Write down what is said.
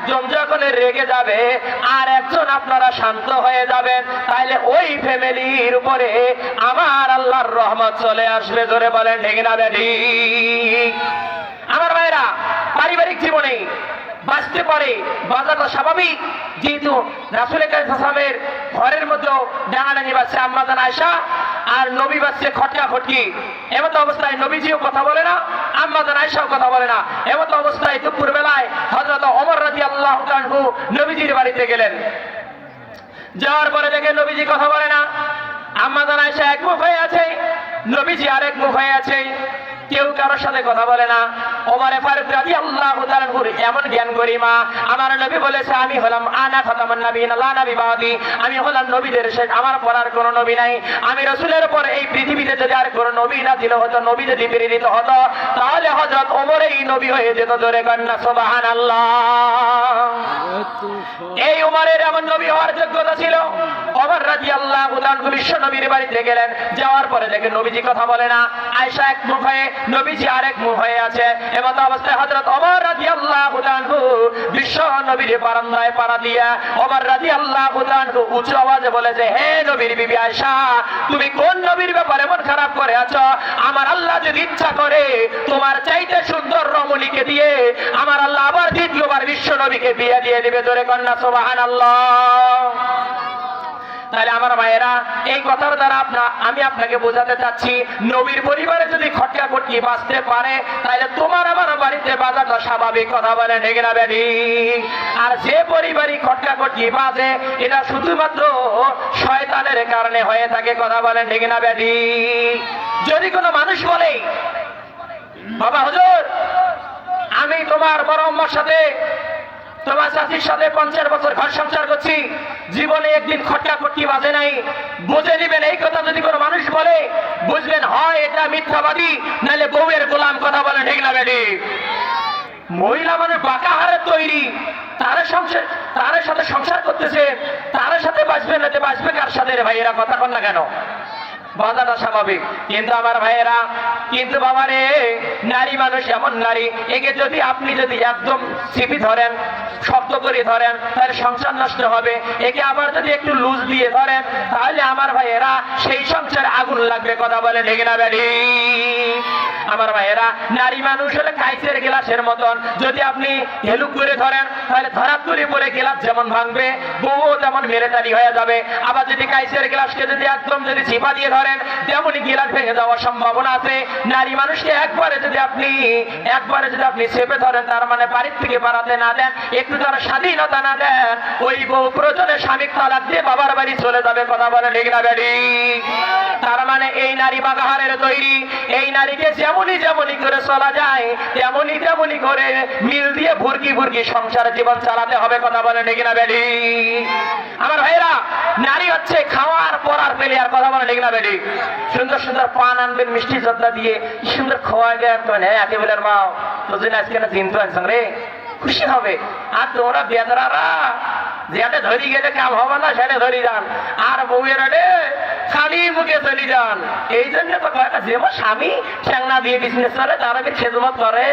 একজন যখন রেগে যাবে আর একজন আপনারা শান্ত হয়ে যাবেন, তাইলে ওই ফ্যামিলির উপরে আমার আল্লাহর রহমত চলে আসবে। জোরে বলেন ঠিক না বেঠিক? আমার ভাইরা, পারিবারিক জীবনে বাঁচতে পারে বাঁচাটা স্বাভাবিক, যেহেতু রাসূল কারীম সাল্লাল্লাহু আলাইহি ওয়াসাল্লামের ঘরের মধ্যে ডাঙাডাঙি বাজছে আম্মা জান আয়েশা, আর নবী বাজছে খটকাখটকি। এমত অবস্থায় নবীজিও কথা বলে না, আম্মা জান আয়েশাও কথা বলে না। এমত অবস্থায় দুপুর বেলায় হযরত ওমর রাদিয়াল্লাহু তাআলা আনহু নবীজির বাড়িতে গেলেন। যাওয়ার পরে দেখে নবীজি কথা বলে না, আম্মা জান আয়েশা এক মুখ হয়ে আছে, নবীজি আরেক মুখ হয়ে আছে, কেউ কারোর সাথে কথা বলে না। ওমর ফারুক রাদিয়াল্লাহু তাআলা আনহু এমন জ্ঞান গরিমা, আমার নবী বলেছে আমি হলাম আনা খাতামুন নবিয়্যিন লা নবী বাদি, আমি হলাম নবীদের শেষ, আমার পর আর কোনো নবী নাই। আমি রাসূলের পর এই পৃথিবীতে যদি আর কোনো নবী না ছিল হতো, নবী যদি প্রেরিত হতো, তাহলে হযরত ওমরই নবী হয়ে যেত। জোরে কন্না সুবহানাল্লাহ। এই ওমরের এমন নবী হওয়ার যোগ্যতা ছিল। ওমর রাদিয়াল্লাহু তাআলা আনহু বিশ্ব নবীর বাড়িতে গেলেন, যাওয়ার পরে দেখেন নবীজি কথা বলে না, আয়েশা এক মুখ হয়ে, নবীজি আরেক মুখ হয়ে আছে। এমত অবস্থায় হযরত ওমর রাদিয়াল্লাহু তাআলা আনহু বিশ্ব নবীর বারান্দায় পাড়া দিয়া ওমর রাদিয়াল্লাহু তাআলা আনহু উচ্চ আওয়াজে বলেছে, হে নবীর বিবি আয়েশা, তুমি কোন নবীর ব্যাপারে মন খারাপ করে আছো? আমার আল্লাহ যদি ইচ্ছা করে তোমার চাইতে সুন্দর রমণীকে দিয়ে আমার আল্লাহ আবার দ্বিতীয়বার বিশ্ব নবীকে বিয়ে দিয়ে দিবে। জোরে কন্না সুবহানাল্লাহ। তাহলে আমার ভাইয়েরা, এই কথার দ্বারা আমি আপনাকে বোঝাতে চাচ্ছি, নবীর পরিবারে যদি খটকাখটকি বাঁচতে পারে, তাহলে তোমার আমার বাড়িতে বাজাটা স্বাভাবিক। কথা বলে ঠিক না বেঠিক? আর যে পরিবারই খটকাখটকি বাজে, এটা শুধুমাত্র শয়তানের কারণে হয়ে থাকে। কথা বলেন ঠিক না বেঠিক? যদি কোনো মানুষ বলে, বাবা হুজুর, আমি তোমার বড় আম্মার সাথে, তোমার চাচির সাথে 50 বছর ঘর সংসার করছি, জীবনে একদিন খটকাখটকি বাজে নাই, বুঝে নিবেন এই কথা যদি কোনো মানুষ বলে, বুঝবেন হয় এটা মিথ্যাবাদী, নাহলে বউয়ের গোলাম। কথা বলে ঠিক না বেঠিক? মহিলা মানে বাঁকা হারে তৈরি, তার সাথে সংসার করতেছে, তার সাথে বাঁচবে, না বাঁচবে কার সাথে? রে ভাইয়েরা, কথা কন না কেন? বাজাটা স্বাভাবিক। কিন্তু আমার ভাইয়েরা, কিন্তু বাবা রে, নারী মানুষ এমন নারী, একে যদি আপনি যদি একদম চিপি ধরেন, শক্ত করে ধরেন, তাহলে সংসার নষ্ট হবে। একে আবার যদি একটু লুজ দিয়ে ধরেন, তাহলে আমার ভাইয়েরা সেই সংসারে আগুন লাগবে। কথা বলে ঠিক না বেঠিক? আমার ভাইয়েরা, নারী মানুষ হলে কাঁচের গ্লাসের মতন, যদি আপনি হেলুক করে ধরেন, তাহলে ধরাত্তরি পরে গ্লাস যেমন ভাঙবে, বউ যেমন মেরেটারি হয়ে যাবে। আবার যদি কাঁচের গ্লাসকে যদি একদম যদি চিপা দিয়ে ধরেন, তেমনই গ্লাস ভেঙে যাওয়ার সম্ভাবনা আছে। নারী মানুষকে একবারে যদি আপনি চেপে ধরেন, তার মানে বাড়ির থেকে বাড়াতে না দেন, একটু তার স্বাধীনতা না দেন, ওই বউ প্রয়োজনে স্বামী তালাক দিয়ে বাবার বাড়ি চলে যাবে। কথা বলে ঠিক না বেঠিক? তার মানে এই নারী বাগাহারের তৈরি। এই নারীকে যেমনই করে চলা যায়, তেমনই করে মিল দিয়ে ভুরকি সংসার জীবন চালাতে হবে। কথা বলে ঠিক না বেঠিক? আমার ভাইরা, নারী হচ্ছে খাওয়ার পরার প্লেয়ার। কথা বলে ঠিক না বেঠিক? সুন্দর সুন্দর পান আনবেন, মিষ্টি জর্দা দিয়ে কি সুন্দর খাওয়া গেন, হ্যাঁ একেবারে মাও তো দিন আজকে না চিনতে পারছেন রে, খুশি হবে। আর তোমরা বেদরারা যেটা ধরি গেলে কাম হবে না, সেটা ধরি যান। আর বউয়েরা রে খালি মুখে চলি যান। এই জন্য তো যেমন স্বামী ঠ্যাংনা দিয়ে বিজনেস করে, তারা খেদমত করে।